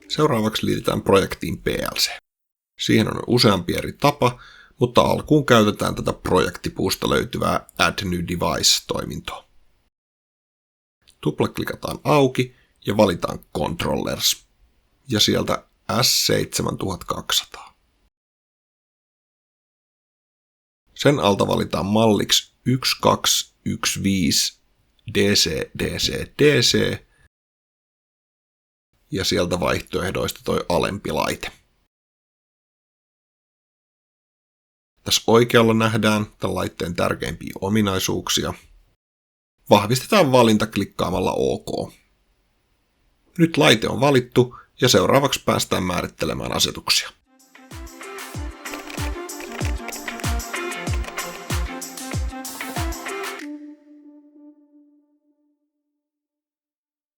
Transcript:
Seuraavaksi liitetään projektiin PLC. Siihen on useampi eri tapa, mutta alkuun käytetään tätä projektipuusta löytyvää Add New Device-toimintoa. Tuplaklikataan auki ja valitaan Controllers ja sieltä S7200. Sen alta valitaan malliksi 1215 DC DC DC ja sieltä vaihtoehdoista toi alempi laite. Tässä oikealla nähdään tämän laitteen tärkeimpiä ominaisuuksia. Vahvistetaan valinta klikkaamalla OK. Nyt laite on valittu ja seuraavaksi päästään määrittelemään asetuksia.